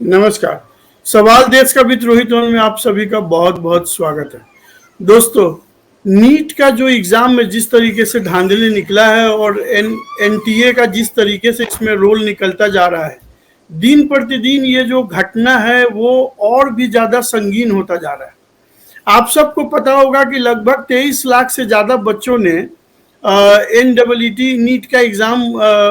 नमस्कार। सवाल देश का वित्त रोहित में आप सभी का बहुत बहुत स्वागत है। दोस्तों, नीट का जो एग्जाम में जिस तरीके से धांधली निकला है और एनटीए का जिस तरीके से इसमें रोल निकलता जा रहा है, दिन प्रतिदिन ये जो घटना है वो और भी ज्यादा संगीन होता जा रहा है। आप सबको पता होगा कि लगभग 23 लाख से ज्यादा बच्चों ने एनडब्ल्यूटी नीट का एग्जाम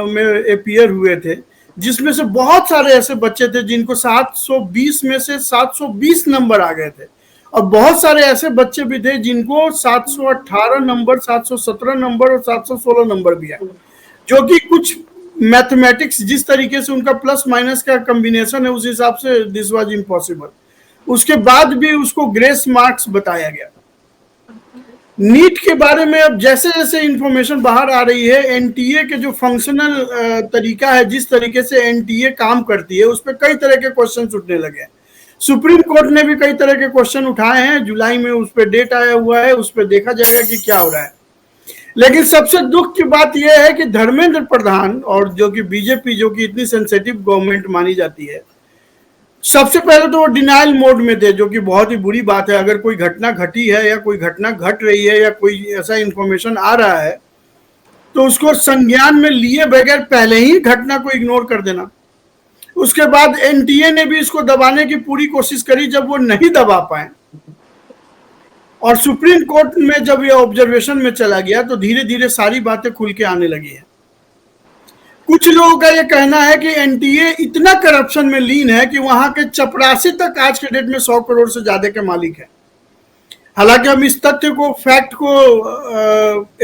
में अपियर हुए थे, जिसमें से बहुत सारे ऐसे बच्चे थे जिनको 720 में से 720 नंबर आ गए थे, और बहुत सारे ऐसे बच्चे भी थे जिनको 718 नंबर, 717 नंबर और 716 नंबर भी आए, जो कि कुछ मैथमेटिक्स जिस तरीके से उनका प्लस माइनस का कॉम्बिनेशन है उस हिसाब से दिस वाज इम्पॉसिबल। उसके बाद भी उसको ग्रेस मार्क्स बताया गया। नीट के बारे में अब जैसे जैसे इंफॉर्मेशन बाहर आ रही है, एनटीए के जो फंक्शनल तरीका है, जिस तरीके से एनटीए काम करती है, उस पर कई तरह के क्वेश्चन उठने लगे हैं। सुप्रीम कोर्ट ने भी कई तरह के क्वेश्चन उठाए हैं। जुलाई में उस पर डेट आया हुआ है, उस पर देखा जाएगा कि क्या हो रहा है। लेकिन सबसे दुख की बात यह है कि धर्मेंद्र प्रधान, और जो कि बीजेपी, जो कि इतनी सेंसिटिव गवर्नमेंट मानी जाती है, सबसे पहले तो वो डिनाइल मोड में थे, जो कि बहुत ही बुरी बात है। अगर कोई घटना घटी है या कोई घटना घट रही है या कोई ऐसा इंफॉर्मेशन आ रहा है तो उसको संज्ञान में लिए बगैर पहले ही घटना को इग्नोर कर देना। उसके बाद एनटीए ने भी इसको दबाने की पूरी कोशिश करी, जब वो नहीं दबा पाए और सुप्रीम कोर्ट में जब ये ऑब्जर्वेशन में चला गया तो धीरे धीरे सारी बातें खुल के आने लगी है। कुछ लोगों का यह कहना है कि एनटीए इतना करप्शन में लीन है कि वहां के चपरासी तक आज के डेट में 100 करोड़ से ज्यादा के मालिक है। हालांकि हम इस तथ्य को, फैक्ट को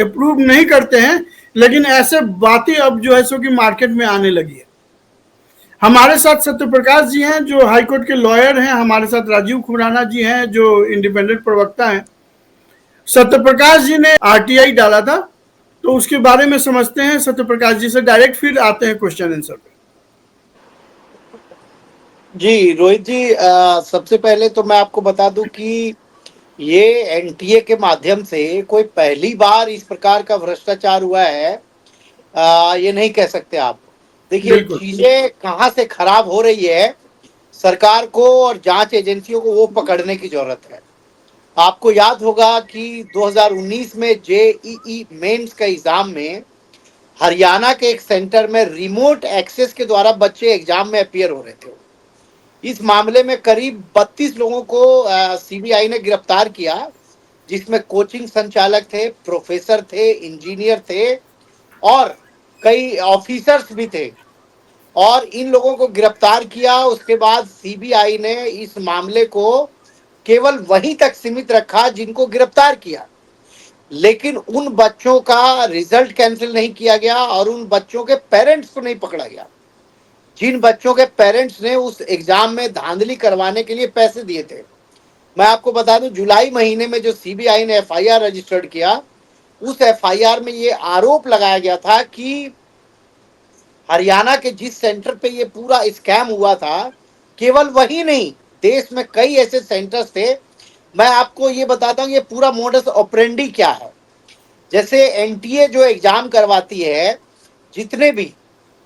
अप्रूव नहीं करते हैं, लेकिन ऐसे बातें अब जो है सो कि मार्केट में आने लगी है। हमारे साथ सत्यप्रकाश जी हैं जो हाईकोर्ट के लॉयर हैं, हमारे साथ राजीव खुराना जी हैं जो इंडिपेंडेंट प्रवक्ता हैं। सत्यप्रकाश जी ने आरटीआई डाला था, तो उसके बारे में समझते हैं सत्यप्रकाश जी से डायरेक्ट, फिर आते हैं क्वेश्चन आंसर पे। जी रोहित जी, सबसे पहले तो मैं आपको बता दूं कि ये एनटीए के माध्यम से कोई पहली बार इस प्रकार का भ्रष्टाचार हुआ है, ये नहीं कह सकते आप। देखिए बिल्कुल। चीजें कहाँ से खराब हो रही है, सरकार को और जांच एजेंसियों को वो पकड़ने की जरूरत है। आपको याद होगा कि 2019 में जेईई मेंस का एग्जाम में हरियाणा के एक सेंटर में रिमोट एक्सेस के द्वारा बच्चे एग्जाम में अपीयर हो रहे थे। इस मामले में करीब 32 लोगों को सीबीआई ने गिरफ्तार किया, जिसमें कोचिंग संचालक थे, प्रोफेसर थे, इंजीनियर थे और कई ऑफिसर्स भी थे। और इन लोगों को गिरफ्तार किया। उसके बाद सीबीआई ने इस मामले को केवल वहीं तक सीमित रखा जिनको गिरफ्तार किया, लेकिन उन बच्चों का रिजल्ट कैंसिल नहीं किया गया और उन बच्चों के पेरेंट्स को नहीं पकड़ा गया, जिन बच्चों के पेरेंट्स ने उस एग्जाम में धांधली करवाने के लिए पैसे दिए थे। मैं आपको बता दूं, जुलाई महीने में जो सीबीआई ने एफआईआर रजिस्टर्ड किया, उस एफआईआर में ये आरोप लगाया गया था कि हरियाणा के जिस सेंटर पे ये पूरा स्कैम हुआ था, केवल वही नहीं, देश में कई ऐसे सेंटर्स थे। मैं आपको ये बताता हूँ ये पूरा मोडस ऑपरेंडी क्या है। जैसे एनटीए जो एग्जाम करवाती है, जितने भी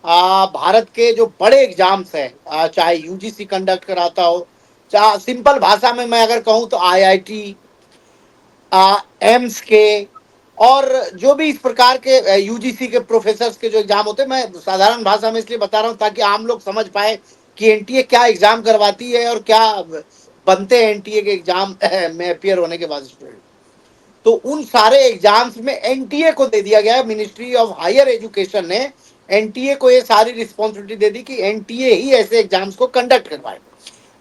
भारत के जो बड़े एग्जाम्स हैं, चाहे यूजीसी कंडक्ट कराता हो, चाहे सिंपल भाषा में मैं अगर कहूँ तो आईआईटी, एम्स के, और जो भी इस प्रकार के यूजीसी के प्रोफेसर्स के जो एग्जाम होते हैं, मैं साधारण भाषा में इसलिए बता रहा हूँ ताकि आम लोग समझ पाए कि एनटीए क्या एग्जाम करवाती है और क्या बनते हैं एनटीए के एग्जाम में अपियर होने के बाद स्टूडेंट। तो उन सारे एग्जाम्स में एनटीए को दे दिया गया है। मिनिस्ट्री ऑफ हायर एजुकेशन ने एनटीए को ये सारी रिस्पॉन्सिबिलिटी दे दी कि एनटीए ही ऐसे एग्जाम्स को कंडक्ट करवाए।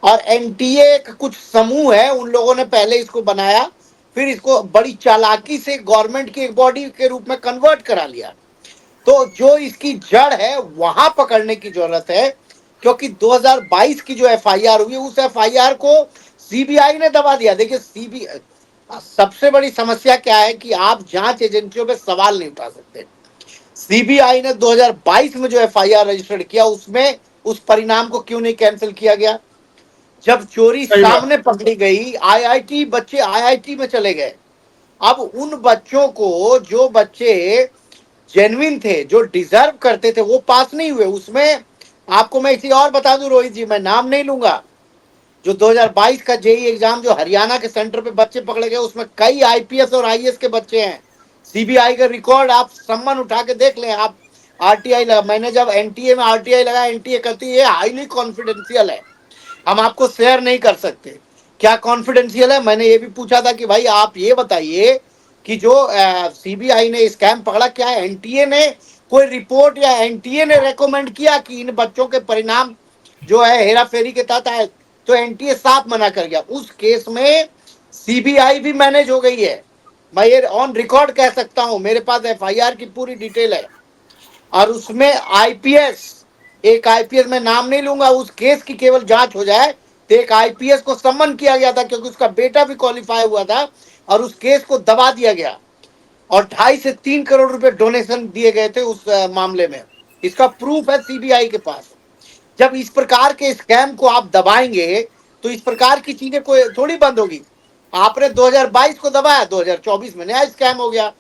और एनटीए का कुछ समूह है, उन लोगों ने पहले इसको बनाया, फिर इसको बड़ी चालाकी से गवर्नमेंट की एक बॉडी के रूप में कन्वर्ट करा लिया। तो जो इसकी जड़ है वहां पकड़ने की जरूरत है, क्योंकि 2022 की जो एफआईआर हुई, उस एफआईआर को सीबीआई ने दबा दिया। देखिए सीबीआई, सबसे बड़ी समस्या क्या है कि आप जांच एजेंसियों पे सवाल नहीं उठा सकते। सीबीआई ने 2022 में जो एफआईआर रजिस्टर्ड किया, उसमें उस परिणाम को क्यों नहीं कैंसिल किया गया? जब चोरी सही बात। सामने पकड़ी गई, आईआईटी बच्चे आईआईटी में चले गए। अब उन बच्चों को, जो बच्चे जेन्युइन थे, जो डिजर्व करते थे, वो पास नहीं हुए। उसमें आपको मैं इसी और बता दूं रोहित जी, मैं नाम नहीं लूंगा, जो 2022 का जेई एग्जाम जो हरियाणा के सेंटर पे बच्चे पकड़े गए, उसमें कई आईपीएस और आईएएस के बच्चे हैं। सीबीआई का रिकॉर्ड आप सम्मान उठा के देख लें आप। आरटीआई लगा, मैंने जब एनटीए में आरटीआई लगा, एनटीए कहती है हाईली कॉन्फिडेंशियल है, हम आपको शेयर नहीं कर सकते। क्या कॉन्फिडेंशियल है? मैंने ये भी पूछा था कि भाई आप ये बताइए कि जो सीबीआई ने स्कैम पकड़ा, क्या एनटीए ने कोई रिपोर्ट या एनटीए ने रेकमेंड किया कि इन बच्चों के परिणाम जो है हेरा फेरी के तहत आए? तो एनटीए साफ मना कर गया। उस केस में सीबीआई भी मैनेज हो गई है, मैं ये ऑन रिकॉर्ड कह सकता हूं, मेरे पास एफआईआर की पूरी डिटेल है। और उसमें आईपीएस, एक आईपीएस, मैं नाम नहीं लूंगा, उस केस की केवल जांच हो जाए, तो एक आईपीएस को सम्मन किया गया था क्योंकि उसका बेटा भी क्वालिफाई हुआ था, और उस केस को दबा दिया गया और 2.5 से 3 करोड़ रुपए डोनेशन दिए गए थे उस मामले में। इसका प्रूफ है सीबीआई के पास। जब इस प्रकार के स्कैम को आप दबाएंगे तो इस प्रकार की चीजें कोई थोड़ी बंद होगी। आपने 2022 को दबाया, 2024 में नया स्कैम हो गया।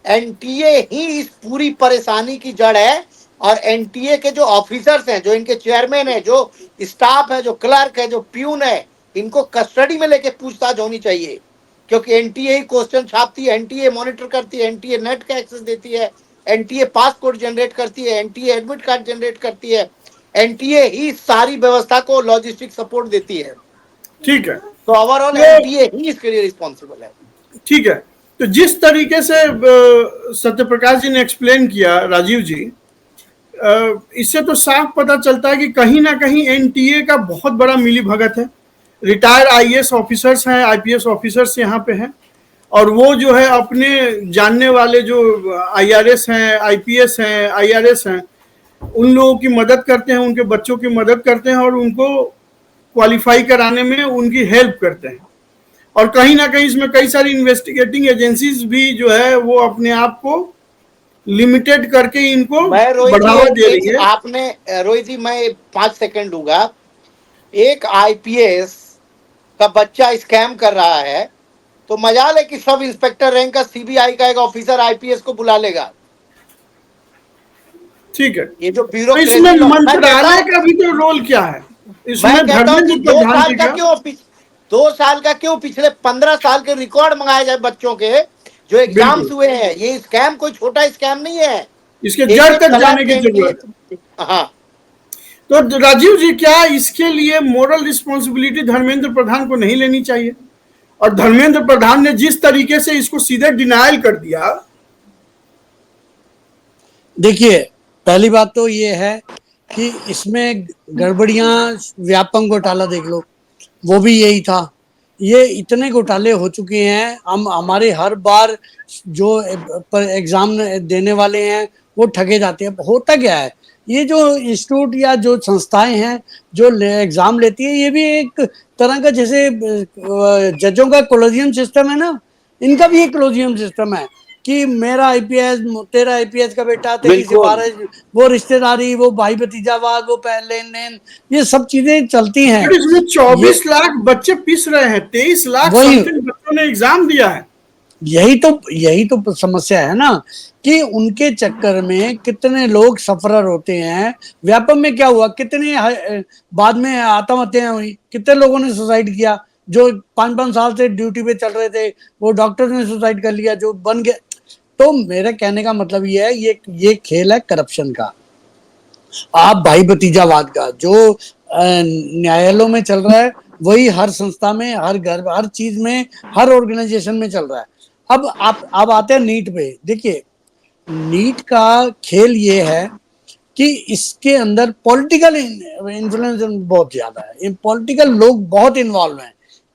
एनटीए ही इस पूरी परेशानी की जड़ है, और एनटीए के जो ऑफिसर्स हैं, जो इनके चेयरमैन है, जो स्टाफ है, जो क्लर्क है, जो प्यून है, इनको कस्टडी में लेके पूछताछ होनी चाहिए, क्योंकि एनटीए ही क्वेश्चन छापती है, एनटीए मॉनिटर करती है, एनटीए नेट का एक्सेस देती है, एनटीए पासपोर्ट जनरेट करती है, एनटीए एडमिट कार्ड जनरेट करती है, एनटीए ही सारी व्यवस्था को लॉजिस्टिक सपोर्ट देती है। ठीक है। तो ओवरऑल तो एनटीए ही इसके लिए रिस्पॉन्सिबल है। ठीक है, तो जिस तरीके से सत्यप्रकाश जी ने एक्सप्लेन किया, राजीव जी, इससे तो साफ पता चलता है कि कहीं ना कहीं एनटीए का बहुत बड़ा मिली भगत है। रिटायर्ड आईएएस ऑफिसर्स हैं, आईपीएस ऑफिसर्स यहाँ पे हैं, और वो जो है अपने जानने वाले जो आईआरएस हैं, आईपीएस हैं, आईआरएस हैं, उन लोगों की मदद करते हैं, उनके बच्चों की मदद करते हैं और उनको क्वालिफाई कराने में उनकी हेल्प करते हैं। और कहीं ना कहीं इसमें कई सारी इन्वेस्टिगेटिंग एजेंसीज भी जो है वो अपने आप को लिमिटेड करके इनको मैं रोहित बढ़ावा दे जी, रही है। आपने रोहित जी, मैं 5 सेकंड दूंगा। एक आईपीएस का बच्चा स्कैम कर रहा है तो मजाल है कि सब इंस्पेक्टर रैंक का सीबीआई का एक ऑफिसर आईपीएस को बुला लेगा। ठीक है, ये जो तो इसमें ब्यूरोक्रेसी, मैं कहता मंत्रालय हूं, का भी तो रोल क्या है मैं इसमें? कहता हूं कि धर्मेंद्र दो प्रधान साल जी का का। क्यों 2 साल का क्यों, पिछले 15 साल के रिकॉर्ड मंगाए जाए बच्चों के जो एग्जाम्स बिल्कुल, हुए हैं। ये स्कैम कोई छोटा स्कैम नहीं है। इसके एक जड़ एक तक जाने क्लर्क की जरूरत है। एनटीए, हाँ, तो राजीव जी, क्या इसके लिए मोरल रिस्पॉन्सिबिलिटी धर्मेंद्र प्रधान को नहीं लेनी चाहिए? और धर्मेंद्र प्रधान ने जिस तरीके से इसको सीधे डिनायल कर दिया। देखिए, पहली बात तो ये है कि इसमें गड़बड़ियां, व्यापम घोटाला देख लो, वो भी यही था। ये इतने घोटाले हो चुके हैं, हम हमारे हर बार जो पर एग्जाम देने वाले हैं वो ठगे जाते हैं। होता क्या है, ये जो इंस्टीट्यूट या जो संस्थाएं हैं जो एग्जाम लेती है, ये भी एक तरह का, जैसे जजों का कोलोजियम सिस्टम है ना, इनका भी एक कोलोजियम सिस्टम है कि मेरा आईपीएस, तेरा आईपीएस का बेटा, तेरी बिल्कुल सिफारिश, वो रिश्तेदारी, वो भाई भतीजावाद, वो लेन देन, ये सब चीजें चलती हैं। फिर इसमें ये 24 लाख बच्चे पिस रहे हैं, 23 लाख वही समथिंग बच्चों ने एग्जाम दिया है। यही तो समस्या है ना, कि उनके चक्कर में कितने लोग सफरर होते हैं। व्यापम में क्या हुआ, कितने बाद में आत्महत्याएं हुई, कितने लोगों ने सुसाइड किया, जो 5-5 साल से ड्यूटी पे चल रहे थे, वो डॉक्टर ने सुसाइड कर लिया, जो बन गए। तो मेरे कहने का मतलब ये है, ये खेल है करप्शन का, आप भाई भतीजावाद का, जो न्यायालयों में चल रहा है वही हर संस्था में, हर घर, हर चीज में, हर ऑर्गेनाइजेशन में चल रहा है। अब आते हैं नीट पे। देखिए, नीट का खेल ये है कि इसके अंदर पॉलिटिकल इन्फ्लुएंस बहुत ज्यादा है, पॉलिटिकल लोग बहुत इन्वॉल्व हैं,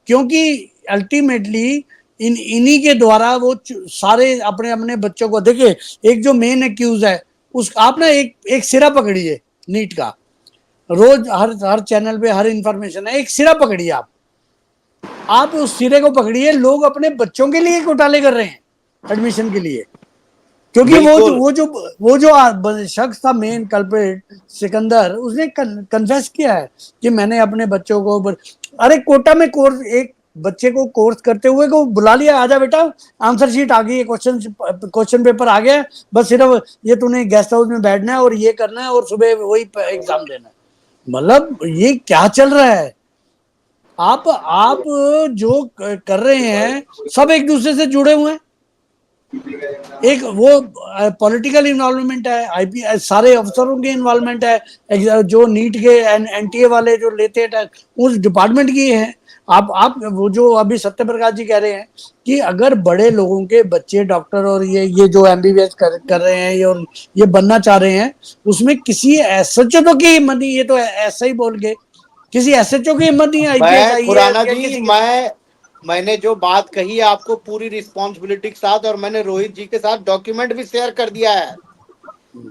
क्योंकि अल्टीमेटली इन्हीं के द्वारा वो सारे अपने अपने बच्चों को, देखिए, एक जो मेन एक्यूज है, उस आप ना एक सिरा पकड़िए नीट का, रोज हर चैनल पे हर इंफॉर्मेशन है, एक सिरा पकड़िए आप उस सिरे को पकड़िए। लोग अपने बच्चों के लिए घोटाले कर रहे हैं एडमिशन के लिए, क्योंकि वो जो शख्स था मेन कल्प्रिट सिकंदर, उसने कन्फेस किया है कि मैंने अपने बच्चों को अरे कोटा में कोर्स, एक बच्चे को कोर्स करते हुए को बुला लिया, आजा बेटा आंसर शीट आ गई है, क्वेश्चन पेपर आ गया, बस सिर्फ ये तूने गेस्ट हाउस में बैठना है और ये करना है और सुबह वही एग्जाम देना है। मतलब ये क्या चल रहा है? आप जो कर रहे हैं सब एक दूसरे से जुड़े हुए हैं। एक वो पॉलिटिकल इन्वॉल्वमेंट है, आईपी सारे अफसरों के इन्वॉल्वमेंट है, जो नीट के एनटीए वाले जो लेते हैं उस डिपार्टमेंट की है। आप वो जो अभी सत्य प्रकाश जी कह रहे हैं कि अगर बड़े लोगों के बच्चे डॉक्टर और ये जो एमबीबीएस कर रहे हैं और ये बनना चाह रहे हैं, उसमें किसी एसएचओ तो की हिम्मत नहीं, ये तो ऐसा ही बोल के किसी एसएचओ की हिम्मत नहीं है आईपीएस मैं खुराना या जी, किसी मैंने जो बात कही है आपको पूरी रिस्पॉन्सिबिलिटी के साथ, और मैंने रोहित जी के साथ डॉक्यूमेंट भी शेयर कर दिया है।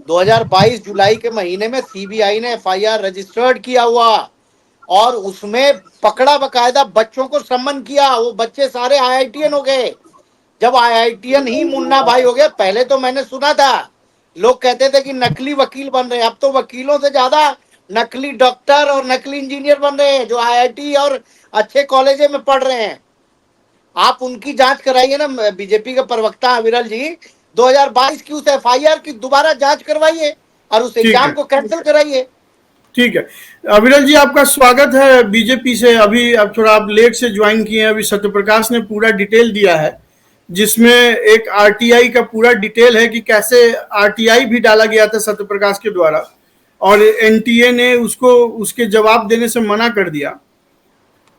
2022 जुलाई के महीने में सीबीआई ने एफआईआर रजिस्टर्ड किया हुआ और उसमें पकड़ा, बकायदा बच्चों को सम्मन किया। वो बच्चे सारे आईआईटीएन हो गए। जब आईआईटीएन ही मुन्ना भाई हो गया, पहले तो मैंने सुना था लोग कहते थे कि नकली वकील बन रहे हैं, अब तो वकीलों से ज्यादा नकली डॉक्टर और नकली इंजीनियर बन रहे हैं जो आईआईटी और अच्छे कॉलेजों में पढ़ रहे हैं। आप उनकी जांच कराइए ना, बीजेपी के प्रवक्ता अविरल जी, 2022 की उस एफआईआर की दोबारा जांच करवाइए और उस एग्जाम को कैंसिल कराइए। ठीक है, अविरल जी आपका स्वागत है बीजेपी से। अभी अब थोड़ा आप लेट से ज्वाइन किए हैं। अभी सत्यप्रकाश ने पूरा डिटेल दिया है, जिसमें एक आरटीआई का पूरा डिटेल है कि कैसे आरटीआई भी डाला गया था सत्यप्रकाश के द्वारा और एनटीए ने उसको उसके जवाब देने से मना कर दिया।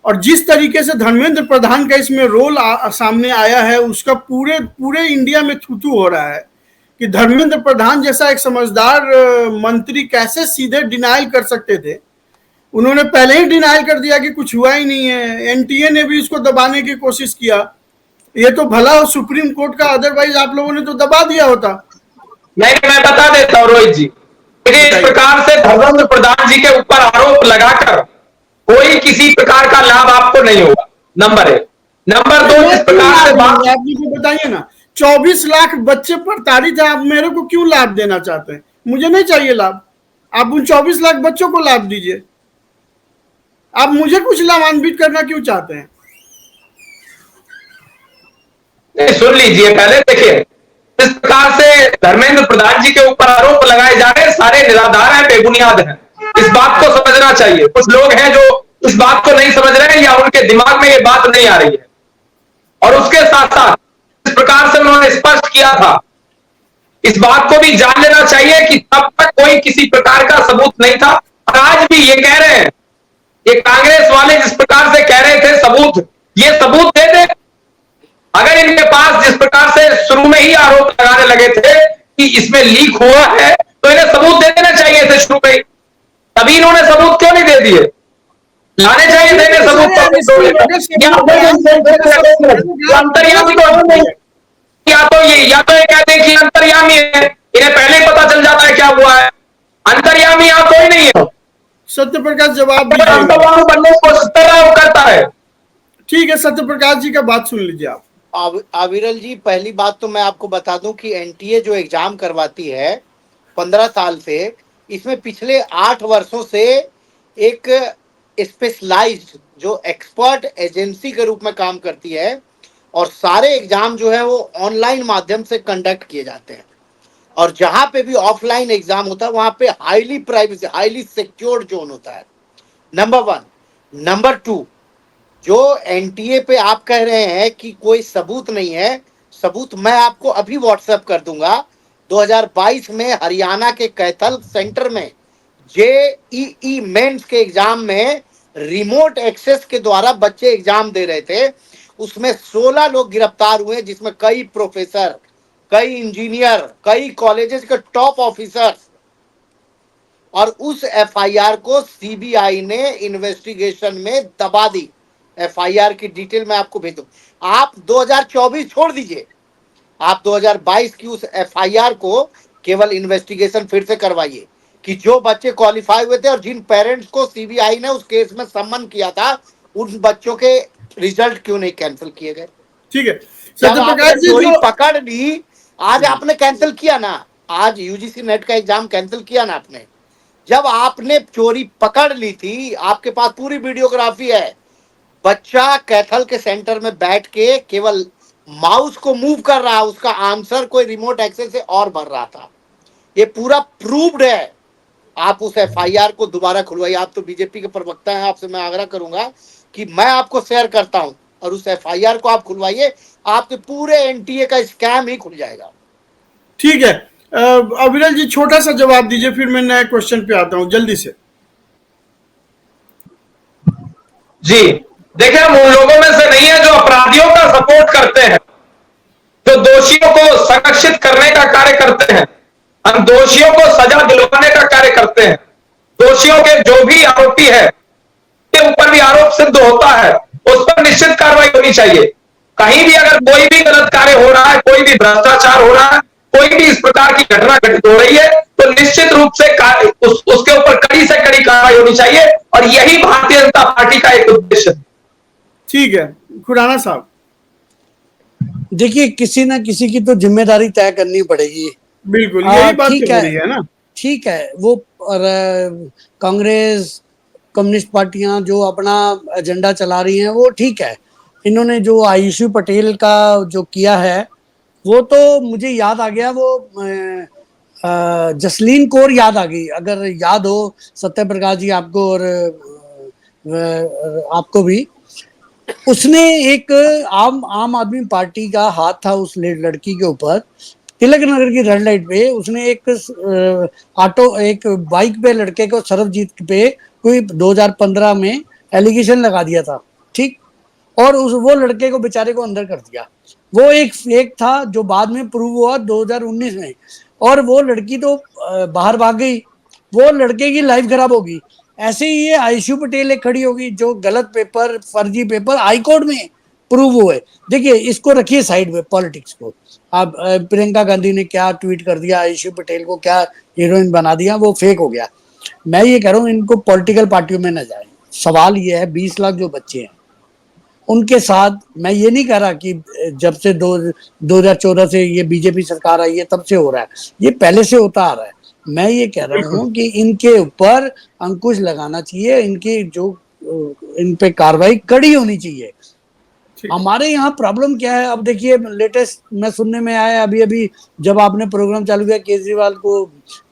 और जिस तरीके से धर्मेंद्र प्रधान का इसमें रोल सामने आया है, उसका पूरे पूरे इंडिया में थूथू हो रहा है कि धर्मेंद्र प्रधान जैसा एक समझदार मंत्री कैसे सीधे डिनाइल कर सकते थे। उन्होंने पहले ही डिनाइल कर दिया कि कुछ हुआ ही नहीं है। एनटीए ने भी उसको दबाने की कोशिश किया। ये तो भला हो सुप्रीम कोर्ट का, अदरवाइज आप लोगों ने तो दबा दिया होता। मैं बता देता हूँ रोहित जी, इस प्रकार से धर्मेंद्र प्रधान जी के ऊपर आरोप लगाकर कोई किसी प्रकार का लाभ आपको नहीं होगा, नंबर 1। नंबर 2, जिस प्रकार से बात आप मुझे बताइए ना, 24 लाख बच्चे प्रताड़ित हैं, आप मेरे को क्यों लाभ देना चाहते हैं? मुझे नहीं चाहिए लाभ, आप उन 24 लाख बच्चों को लाभ दीजिए। आप मुझे कुछ लाभान्वित करना क्यों चाहते हैं? सुन लीजिए, पहले देखिए, इस प्रकार से धर्मेंद्र प्रधान जी के ऊपर आरोप लगाए जा रहे हैं, सारे निराधार हैं, बेबुनियाद हैं। इस बात को समझना चाहिए। कुछ लोग हैं जो इस बात को नहीं समझ रहे हैं या उनके दिमाग में ये बात नहीं आ रही है। और उसके साथ साथ इस प्रकार से उन्होंने स्पष्ट किया था, इस बात को भी जान लेना चाहिए कि तब तक कोई किसी प्रकार का सबूत नहीं था। और आज भी ये कह रहे हैं, ये कांग्रेस वाले जिस प्रकार से कह रहे थे सबूत, ये सबूत दे दे। अगर इनके पास जिस प्रकार से शुरू में ही आरोप लगाने लगे थे कि इसमें लीक हुआ है, तो इन्हें सबूत दे देना चाहिए थे शुरू में। तभी इन्होंने सबूत क्यों नहीं दे दिए? लाने चाहिए थे सबूत। अंतर्यामी तो नहीं, या तो ये कहते हैं कि अंतर्यामी है, इन्हें पहले ही पता चल जाता है क्या हुआ है। अंतर्यामी यहाँ कोई नहीं है। सत्यप्रकाश जवाब बनने की कोशिश कर रहा है, वो करता है। ठीक है, सत्यप्रकाश जी का बात सुन लीजिए आप। अविरल जी, पहली बात तो मैं आपको बता दूं कि एनटीए जो एग्जाम करवाती है 15 साल से, इसमें पिछले 8 वर्षों से एक स्पेशलाइज्ड जो एक्सपर्ट एजेंसी के रूप में काम करती है और सारे एग्जाम जो है वो ऑनलाइन माध्यम से कंडक्ट किए जाते हैं। और जहां पे भी ऑफलाइन एग्जाम होता है वहां पे highly privacy, highly secured zone होता है, नंबर 1। नंबर 2, जो एनटीए पे आप कह रहे हैं कि कोई सबूत नहीं है, सबूत मैं आपको अभी व्हाट्सएप कर दूंगा। 2022 में हरियाणा के कैथल सेंटर में जेईई मेंस के एग्जाम में रिमोट एक्सेस के द्वारा बच्चे एग्जाम दे रहे थे। उसमें 16 लोग गिरफ्तार हुए, जिसमें कई प्रोफेसर, कई इंजीनियर, कई कॉलेजेस के टॉप ऑफिसर्स। और उस एफआईआर को सीबीआई ने इन्वेस्टिगेशन में दबा दी। एफआईआर की डिटेल मैं आपको भेज दूं। आप 2024 छोड़ दीजिए, आप 2022 की उस एफआईआर को केवल इन्वेस्टिगेशन फिर से करवाइए कि जो बच्चे क्वालिफाई हुए थे और जिन पेरेंट्स को सीबीआई ने उस केस में सम्मन किया था, उन बच्चों के रिजल्ट क्यों नहीं कैंसिल किए गए। ठीक है, जब आपने चोरी पकड़ ली, आज आपने कैंसिल किया ना, आज यूजीसी नेट का एग्जाम कैंसिल किया ना आपने। जब आपने चोरी पकड़ ली थी, आपके पास पूरी वीडियोग्राफी है, बच्चा कैथल के सेंटर में बैठ के केवल माउस को मूव कर रहा, उसका आंसर कोई रिमोट एक्सेस से और भर रहा था। ये पूरा प्रूव्ड है। आप उस एफआईआर को दोबारा खुलवाइए। आप तो बीजेपी के प्रवक्ता हैं, आपसे मैं आग्रह करूंगा कि मैं आपको शेयर करता हूं और उस एफआईआर को आप खुलवाइए, आपके पूरे एनटीए का स्कैम ही खुल जाएगा। ठीक है, अविरल जी छोटा सा जवाब दीजिए, फिर मैं नए क्वेश्चन पे आता हूं जल्दी से। जी देखिए, हम उन लोगों में से नहीं है जो अपराधियों का सपोर्ट करते हैं, जो दोषियों को संरक्षित करने का कार्य करते हैं। हम दोषियों को सजा दिलवाने का कार्य करते हैं। दोषियों के जो भी आरोपी है के ऊपर भी आरोप सिद्ध होता है, उस पर निश्चित कार्रवाई होनी चाहिए। कहीं भी अगर कोई भी गलत कार्य हो रहा है, कोई भी भ्रष्टाचार हो रहा है, कोई भी इस प्रकार की घटना घटित हो रही है, तो निश्चित रूप से उसके ऊपर कड़ी से कड़ी कार्रवाई होनी चाहिए, और यही भारतीय जनता पार्टी का एक उद्देश्य है। ठीक है, खुराना साहब। देखिए, किसी ना किसी की तो जिम्मेदारी तय करनी पड़ेगी। बिल्कुल, यही बात ठीक तो हो है, रही है ना। ठीक है। वो कांग्रेस, कम्युनिस्ट पार्टियां जो अपना एजेंडा चला रही हैं वो ठीक है। इन्होंने जो आयुषी पटेल का जो किया है वो तो मुझे याद आ गया, वो जसलीन कौर याद आ गई, अगर याद हो सत्य प्रकाश जी आपको और आपको भी। उसने एक आम आदमी पार्टी का हाथ था उस लड़की के ऊपर, तिलक नगर की रेड लाइट पे उसने एक एक बाइक पे लड़के को, सरबजीत पे कोई 2015 में एलिगेशन लगा दिया था, ठीक। और वो लड़के को बेचारे को अंदर कर दिया। वो एक फेक था जो बाद में प्रूव हुआ 2019 में, और वो लड़की तो बाहर भाग गई, वो लड़के की लाइफ खराब होगी। ऐसे ही ये आयुषी पटेल एक खड़ी होगी जो गलत पेपर, फर्जी पेपर हाईकोर्ट में प्रूव हुए। देखिए, इसको रखिए साइड में, पॉलिटिक्स को। आप प्रियंका गांधी ने क्या ट्वीट कर दिया, आयुषी पटेल को क्या हीरोइन बना दिया, वो फेक हो गया। मैं ये कह रहा हूँ इनको पॉलिटिकल पार्टियों में न जाए। सवाल ये है 20 लाख जो बच्चे हैं उनके साथ, मैं ये नहीं कह रहा कि जब से 2014 से ये बीजेपी सरकार आई है तब से हो रहा है, ये पहले से होता आ रहा है। मैं ये कह रहा हूँ कि इनके ऊपर अंकुश लगाना चाहिए, इनकी जो इन पे कार्रवाई कड़ी होनी चाहिए। हमारे यहाँ प्रॉब्लम क्या है, अब देखिए लेटेस्ट मैं सुनने में आया अभी अभी, जब आपने प्रोग्राम चालू किया, केजरीवाल को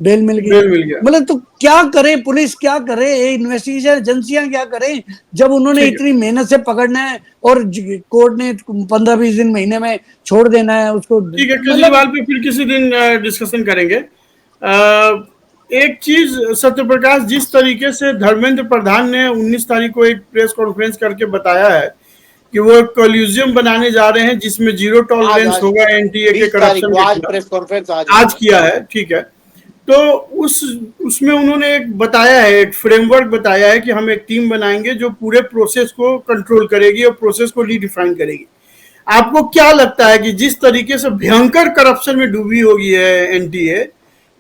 बेल मिल गई। मतलब तो क्या करे पुलिस, क्या करे इन्वेस्टिगेशन एजेंसियां, क्या करें जब उन्होंने इतनी मेहनत से पकड़ना है और कोर्ट ने 15-20 दिन, महीने में छोड़ देना है उसको। ठीक है, केजरीवाल पे फिर किसी दिन डिस्कशन करेंगे। एक चीज सत्यप्रकाश, जिस तरीके से धर्मेंद्र प्रधान ने 19 तारीख को एक प्रेस कॉन्फ्रेंस करके बताया है कि वो कॉल्यूजियम बनाने जा रहे हैं जिसमें जीरो टॉलरेंस होगा एनटीए के करप्शन के खिलाफ, प्रेस कॉन्फ्रेंस आज किया है, ठीक है। तो उसमें उन्होंने एक बताया है, एक फ्रेमवर्क बताया है कि हम एक टीम बनाएंगे जो पूरे प्रोसेस को कंट्रोल करेगी और प्रोसेस को रीडिफाइन करेगी। आपको क्या लगता है कि जिस तरीके से भयंकर करप्शन में डूबी होगी है एनटीए,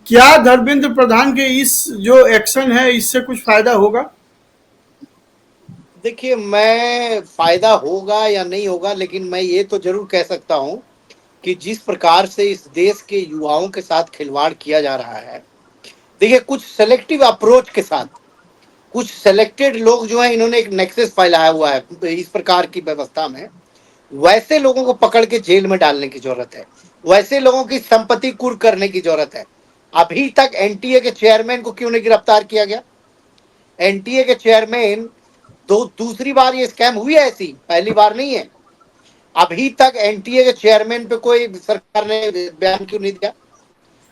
क्या धर्मेंद्र प्रधान के इस जो एक्शन है इससे कुछ फायदा होगा? देखिए, मैं फायदा होगा या नहीं होगा, लेकिन मैं ये तो जरूर कह सकता हूं कि जिस प्रकार से इस देश के युवाओं के साथ खिलवाड़ किया जा रहा है, देखिए कुछ सेलेक्टिव अप्रोच के साथ कुछ सेलेक्टेड लोग जो हैं, इन्होंने एक नेक्सस फैलाया हुआ है इस प्रकार की व्यवस्था में। वैसे लोगों को पकड़ के जेल में डालने की जरूरत है, वैसे लोगों की संपत्ति कुर्क करने की जरूरत है। अभी तक एनटीए के चेयरमैन को क्यों नहीं गिरफ्तार किया गया? एनटीए के चेयरमैन दूसरी बार ये स्कैम हुई है, ऐसी पहली बार नहीं है। अभी तक एनटीए के चेयरमैन पे कोई सरकार ने बयान क्यों नहीं दिया?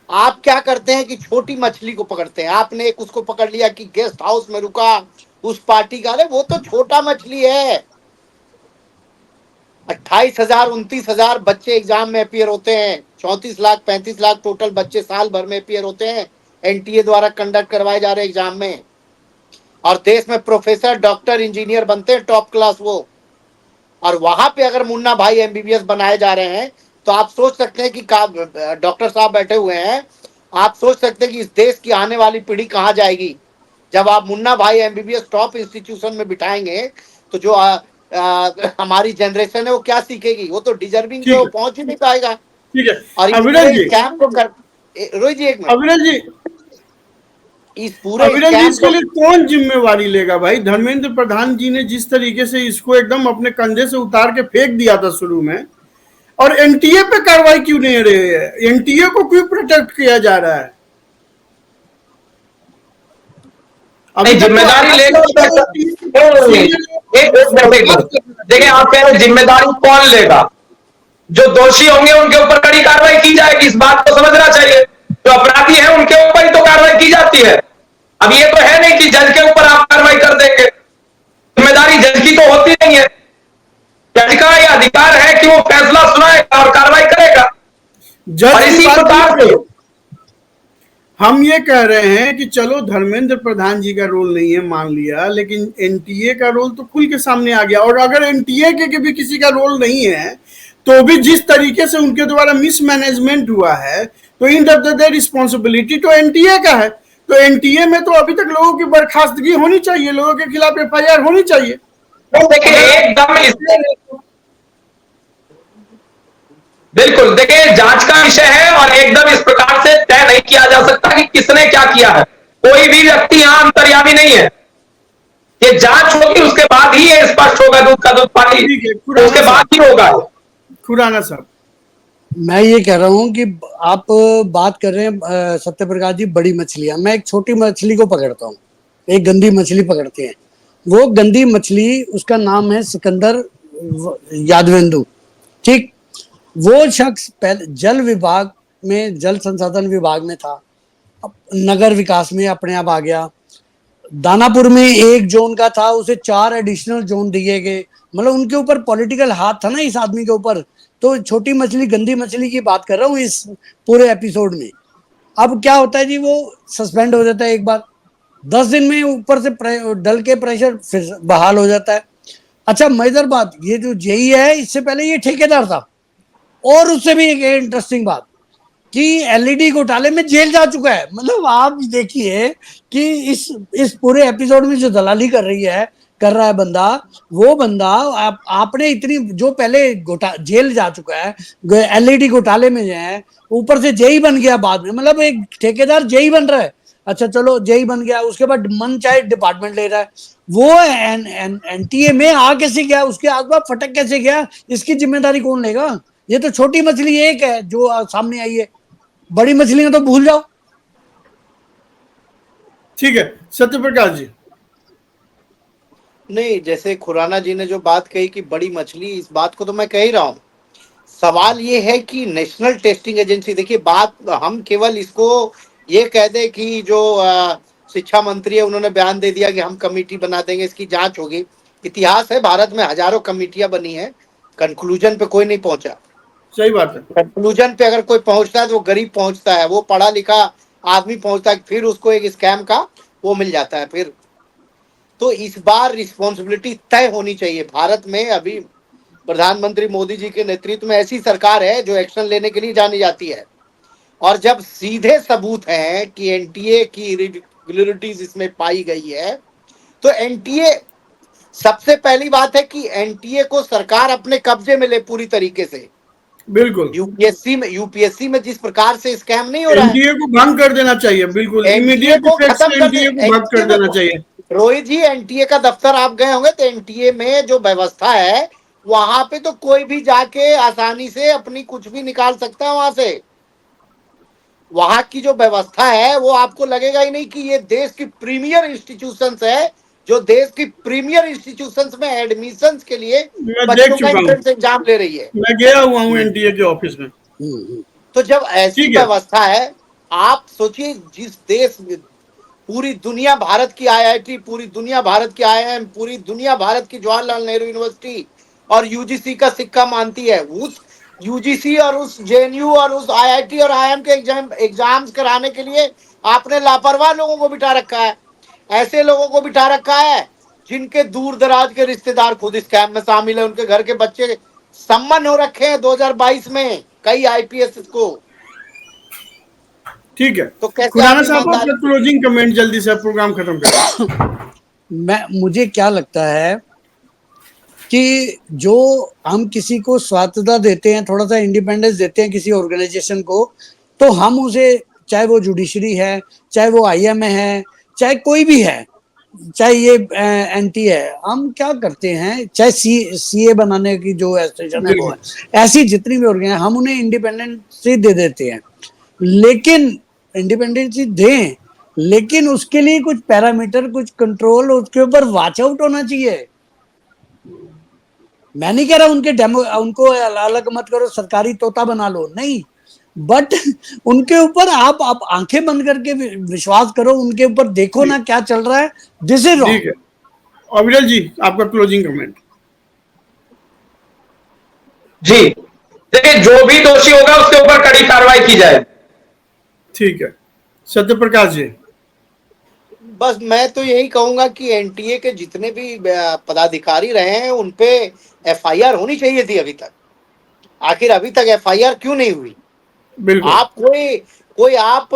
आप क्या करते हैं कि छोटी मछली को पकड़ते हैं। आपने एक उसको पकड़ लिया कि गेस्ट हाउस में रुका, उस पार्टी का, अरे वो तो छोटा मछली है। 28,000 29,000 बच्चे एग्जाम में अपियर होते हैं, 34 लाख 35 लाख टोटल बच्चे साल भर में अपियर होते हैं एनटीए द्वारा कंडक्ट करवाए जा रहे एग्जाम में। और देश में प्रोफेसर, डॉक्टर, इंजीनियर बनते हैं टॉप क्लास वो। और वहां पे अगर मुन्ना भाई एमबीबीएस बनाए जा रहे हैं तो आप सोच सकते हैं कि डॉक्टर साहब बैठे हुए हैं, आप सोच सकते हैं कि इस देश की आने वाली पीढ़ी कहाँ जाएगी जब आप मुन्ना भाई एमबीबीएस टॉप इंस्टीट्यूशन में बिठाएंगे। तो जो हमारी जनरेशन है वो क्या सीखेगी? वो तो डिजर्विंग पे वो पहुंच ही नहीं पाएगा। ठीक है, और अविरल जी, स्कैम को कर रोहित जी एक मिनट, अविरल जी, इस पूरे अविरल जी, स्कैम इसके को लिए कौन जिम्मेवारी लेगा भाई? धर्मेंद्र प्रधान जी ने जिस तरीके से इसको एकदम अपने कंधे से उतार के फेंक दिया था शुरू में, और एनटीए पे कार्रवाई क्यों नहीं रही है? एनटीए को क्यों प्रोटेक्ट किया जा रहा है? अभी नहीं, तक तो जिम्मेदारी आईटी लेगा सीनियर एक मिनट देखिए, आप कह रहे हैं जिम्मेदारी कौन लेगा? जो दोषी होंगे उनके ऊपर कड़ी कार्रवाई की जाएगी, इस बात को समझना चाहिए। जो अपराधी हैं उनके ऊपर ही तो कार्रवाई की जाती है। अब ये तो है नहीं कि जज के ऊपर आप कार्रवाई कर देंगे। जिम्मेदारी जज की तो होती नहीं है। जज का यह अधिकार है कि वो फैसला सुनाएगा और कार्रवाई करेगा। और जज की इसी बात प्रकार नहीं से है। हम ये कह रहे हैं कि चलो धर्मेंद्र प्रधान जी का रोल नहीं है, मान लिया, लेकिन एनटीए का रोल तो खुल के सामने आ गया। और अगर एनटीए के भी किसी का रोल नहीं है, तो भी जिस तरीके से उनके द्वारा मिसमैनेजमेंट हुआ है, तो इन द डे रिस्पॉन्सिबिलिटी तो एनटीए का है। तो एनटीए में तो अभी तक लोगों की बर्खास्तगी होनी चाहिए, लोगों के खिलाफ एफआईआर होनी चाहिए। तो देखिए, अगर एकदम इससे बिल्कुल देखिए, जांच का विषय है और एकदम इस प्रकार से तय नहीं किया जा सकता कि किसने क्या किया है। कोई भी व्यक्ति यहां अंतर्यामी नहीं है। ये जांच होगी, उसके बाद ही ये स्पष्ट होगा, दूध का दूध पानी, ठीक है, तो उसके बाद ही होगा। खुराना साहब, मैं ये कह रहा हूँ कि आप बात कर रहे हैं सत्य प्रकाश जी, बड़ी मछलियां, मैं एक छोटी मछली को पकड़ता हूँ, एक गंदी मछली पकड़ते हैं। वो गंदी मछली, उसका नाम है सिकंदर यादवेंदु, ठीक। वो शख्स पहले जल विभाग में, जल संसाधन विभाग में था, अब नगर विकास में अपने आप आ गया। दानापुर में एक जोन का था, उसे 4 एडिशनल जोन दिए गए। मतलब उनके ऊपर पॉलिटिकल हाथ था ना इस आदमी के ऊपर। तो छोटी मछली, गंदी मछली की बात कर रहा हूँ इस पूरे एपिसोड में। अब क्या होता है जी, वो सस्पेंड हो जाता है एक बार, 10 दिन में ऊपर से डल के प्रेशर फिर बहाल हो जाता है। अच्छा, मजेदार बात, ये जो जेई है, इससे पहले ये ठेकेदार था। और उससे भी एक इंटरेस्टिंग बात कि एलईडी घोटाले में जेल जा चुका है। मतलब आप देखिए कि इस पूरे एपिसोड में जो दलाली कर रहा है बंदा, वो बंदा आपने इतनी, जो पहले जेल जा चुका है, एलईडी घोटाले में जो है, ऊपर से जेई बन गया बाद में। मतलब एक ठेकेदार जेई बन रहा है। अच्छा चलो, जेई बन गया, उसके बाद मन चाहे डिपार्टमेंट ले रहा है। वो एनटीए में आ कैसे गया, उसके आसपास फटक कैसे गया, इसकी जिम्मेदारी कौन लेगा? ये तो छोटी मछली एक है जो सामने आई है, बड़ी मछलियां तो भूल जाओ। ठीक है, सत्य प्रकाश जी। नहीं, जैसे खुराना जी ने जो बात कही कि बड़ी मछली, इस बात को तो मैं कह ही रहा हूं। सवाल ये है कि नेशनल टेस्टिंग एजेंसी, देखिए बात, हम केवल इसको ये कह दें कि जो शिक्षा मंत्री है उन्होंने बयान दे दिया कि हम कमेटी बना देंगे, इसकी जांच होगी। इतिहास है, भारत में हजारों कमेटियां बनी हैं, कंक्लूजन पे कोई नहीं पहुंचा। सही बात है। कंक्लूजन पे अगर कोई पहुंचता है तो वो गरीब पहुंचता है, वो पढ़ा लिखा आदमी पहुंचता है, फिर उसको एक स्कैम का वो मिल जाता है। फिर तो इस बार रिस्पॉन्सिबिलिटी तय होनी चाहिए। भारत में अभी प्रधानमंत्री मोदी जी के नेतृत्व में ऐसी सरकार है जो एक्शन लेने के लिए जानी जाती है। और जब सीधे सबूत हैं कि एनटीए की इरेगुलरिटीज इसमें पाई गई है, तो एनटीए, सबसे पहली बात है कि एनटीए को सरकार अपने कब्जे में ले पूरी तरीके से। बिल्कुल, यूपीएससी में जिस प्रकार से स्कैम नहीं हो रहा है, एनडीए को भंग कर देना चाहिए, बिल्कुल एनटीए इमीडिएट को इफेक्ट खत्म से कर दे। एनडीए को भंग एनटीए कर में, देना चाहिए। रोहित जी, एनटीए का दफ्तर आप गए होंगे, तो एनटीए में जो व्यवस्था है, वहां पे तो कोई भी जाके आसानी से अपनी कुछ भी निकाल सकता है वहां से। वहां की जो व्यवस्था है, वो आपको लगेगा ही नहीं कि ये देश की प्रीमियर इंस्टीट्यूशंस है, जो देश की प्रीमियर इंस्टीट्यूशंस में एडमिशंस के लिए मैं देख बच्चों का चुका हूँ, एंट्रेंस एग्जाम ले रही है। मैं गया हुआ हूँ एनडीए के ऑफिस में। तो जब ऐसी ठीक है। व्यवस्था है, आप सोचिए, जिस देश में पूरी दुनिया भारत की आईआईटी, पूरी दुनिया भारत की आईआईएम, पूरी दुनिया भारत की जवाहरलाल नेहरू यूनिवर्सिटी और यूजीसी का सिक्का मानती है, उस यूजीसी और उस जेएनयू और उस आईआईटी और आईआईएम के एग्जाम्स कराने के लिए आपने लापरवाह लोगों को बिठा रखा है। ऐसे लोगों को बिठा रखा है जिनके दूर दराज के रिश्तेदार खुद स्कैम में शामिल है, उनके घर के बच्चे सम्मन हो रखे हैं 2022 में कई आईपीएस को। ठीक है, तो कैसे खुराना आप साहब, ईमानदारी अपना क्लोजिंग कमेंट जल्दी से, प्रोग्राम खत्म करें। मुझे क्या लगता है कि जो हम किसी को स्वायत्तता देते हैं, थोड़ा सा इंडिपेंडेंस देते हैं किसी ऑर्गेनाइजेशन को, तो हम उसे चाहे वो जुडिशरी है, चाहे वो IMA है, चाहे कोई भी है, चाहे ये NTA है, हम क्या करते हैं, चाहे CA बनाने की जो एसोसिएशन है वो है, ऐसी जितनी भी ऑर्गेनाइजेशन, हम उन्हें इंडिपेंडेंसी दे देते हैं, लेकिन इंडिपेंडेंसी दें, लेकिन उसके लिए कुछ पैरामीटर, कुछ कंट्रोल, उसके ऊपर वॉच आउट होना चाहिए। मैं नहीं कह रहा उनको अलग मत करो, सरकारी तोता बना लो, नहीं, बट उनके ऊपर आप आंखें बंद करके विश्वास करो, उनके ऊपर देखो ना क्या चल रहा है, दिस इज ठीक है। अविरल जी, आपका क्लोजिंग कमेंट। जी देखिए, जो भी दोषी होगा उसके ऊपर कड़ी कार्रवाई की जाए। ठीक है, सत्य प्रकाश जी। बस मैं तो यही कहूंगा कि एनटीए के जितने भी पदाधिकारी रहे हैं उन पे FIR होनी चाहिए थी अभी तक। आखिर अभी तक FIR क्यों नहीं हुई? बिल्कुल। आप कोई आप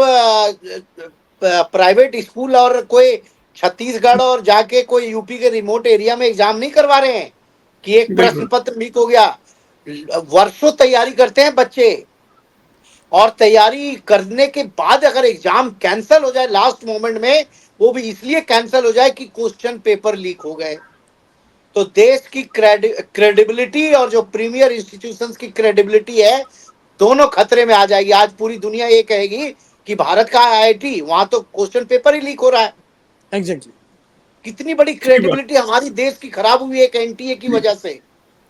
प्राइवेट स्कूल और कोई छत्तीसगढ़ और जाके कोई यूपी के रिमोट एरिया में एग्जाम नहीं करवा रहे हैं कि एक प्रश्न पत्र लीक हो गया। वर्षों तैयारी करते हैं बच्चे, और तैयारी करने के बाद अगर एग्जाम कैंसिल हो जाए लास्ट मोमेंट में, वो भी इसलिए कैंसिल हो जाए कि क्वेश्चन पेपर लीक हो गए, तो देश की क्रेडिबिलिटी और जो प्रीमियर इंस्टीट्यूशंस की क्रेडिबिलिटी है, दोनों खतरे में आ जाएगी। आज पूरी दुनिया ये कहेगी कि भारत का IIT, वहां तो क्वेश्चन पेपर ही लीक हो रहा है। एग्जैक्टली। कितनी बड़ी क्रेडिबिलिटी हमारी देश की खराब हुई है एक एनटीए की वजह से।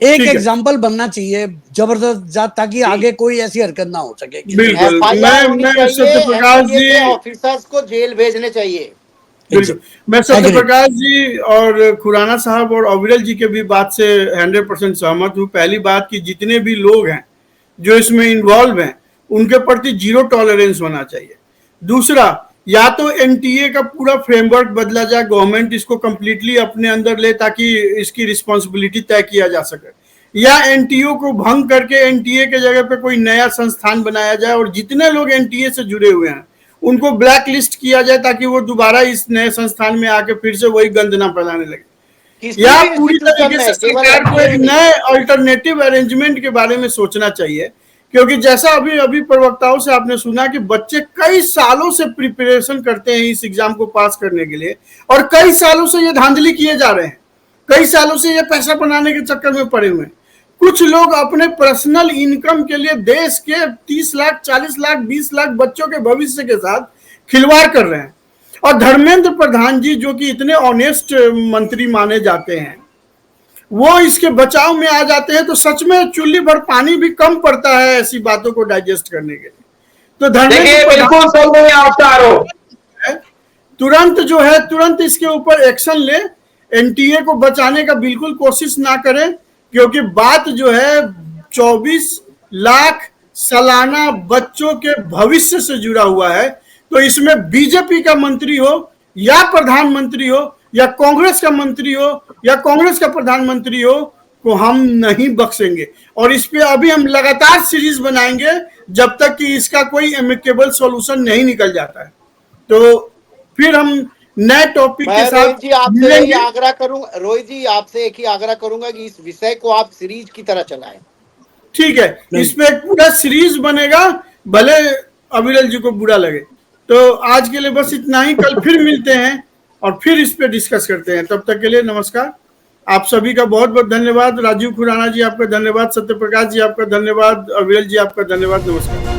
एक एग्जाम्पल बनना चाहिए जबरदस्त, ताकि आगे कोई ऐसी हरकत ना हो सके। बिल्कुल। FIR होनी मैं सत्यप्रकाश चाहिए, जी, ऑफिसर्स को जेल भेजने चाहिए। बिल्कुल, मैं सत्यप्रकाश जी और खुराना साहब और अविरल जी के भी बात से 100% सहमत हूँ। पहली बात कि जितने भी लोग हैं जो इसमें इन्वॉल्व हैं, उनके प्रति जीरो टॉलरेंस होना चाहिए। दूसरा, या तो एनटीए का पूरा फ्रेमवर्क बदला जाए, गवर्नमेंट इसको कंप्लीटली अपने अंदर ले ताकि इसकी रिस्पॉन्सिबिलिटी तय किया जा सके, या एनटीओ को भंग करके एनटीए के जगह पे कोई नया संस्थान बनाया जाए और जितने लोग एनटीए से जुड़े हुए हैं उनको ब्लैक लिस्ट किया जाए ताकि वो दोबारा इस नए संस्थान में आके फिर से वही गंद ना फैलाने लगे। या पूरी तरीके से सरकार को एक नए अल्टरनेटिव अरेंजमेंट के बारे में सोचना चाहिए, क्योंकि जैसा अभी प्रवक्ताओं से आपने सुना कि बच्चे कई सालों से प्रिपरेशन करते हैं इस एग्जाम को पास करने के लिए, और कई सालों से ये धांधली किए जा रहे हैं, कई सालों से ये पैसा बनाने के चक्कर में पड़े हुए हैं। कुछ लोग अपने पर्सनल इनकम के लिए देश के 30 लाख, 40 लाख, 20 लाख बच्चों के भविष्य के साथ खिलवाड़ कर रहे हैं। और धर्मेंद्र प्रधान जी, जो कि इतने ऑनेस्ट मंत्री माने जाते हैं, वो इसके बचाव में आ जाते हैं, तो सच में चुल्ली भर पानी भी कम पड़ता है ऐसी बातों को डाइजेस्ट करने के लिए। तो धर्मेंद्र तुरंत जो है तुरंत इसके ऊपर एक्शन ले, एनटीए को बचाने का बिल्कुल कोशिश ना करें, क्योंकि बात जो है 24 लाख सालाना बच्चों के भविष्य से जुड़ा हुआ है। तो इसमें बीजेपी का मंत्री हो या प्रधानमंत्री हो या कांग्रेस का मंत्री हो या कांग्रेस का प्रधानमंत्री हो, को हम नहीं बख्शेंगे। और इस पे अभी हम लगातार सीरीज बनाएंगे जब तक कि इसका कोई एमिकेबल सॉल्यूशन नहीं निकल जाता है। तो फिर हम नए टॉपिक के साथ रोहित जी आपसे यही आग्रह करूंगा, रोहित जी आपसे एक ही आग्रह करूंगा कि इस विषय को आप सीरीज की तरह चलाएं। ठीक है, इस पे एक पूरा सीरीज बनेगा, भले अविरल जी को बुरा लगे। तो आज के लिए बस इतना ही, कल फिर मिलते हैं और फिर इस पे डिस्कस करते हैं। तब तक के लिए नमस्कार। आप सभी का बहुत बहुत धन्यवाद। राजीव खुराना जी आपका धन्यवाद, सत्यप्रकाश जी आपका धन्यवाद, अविरल जी आपका धन्यवाद। नमस्कार।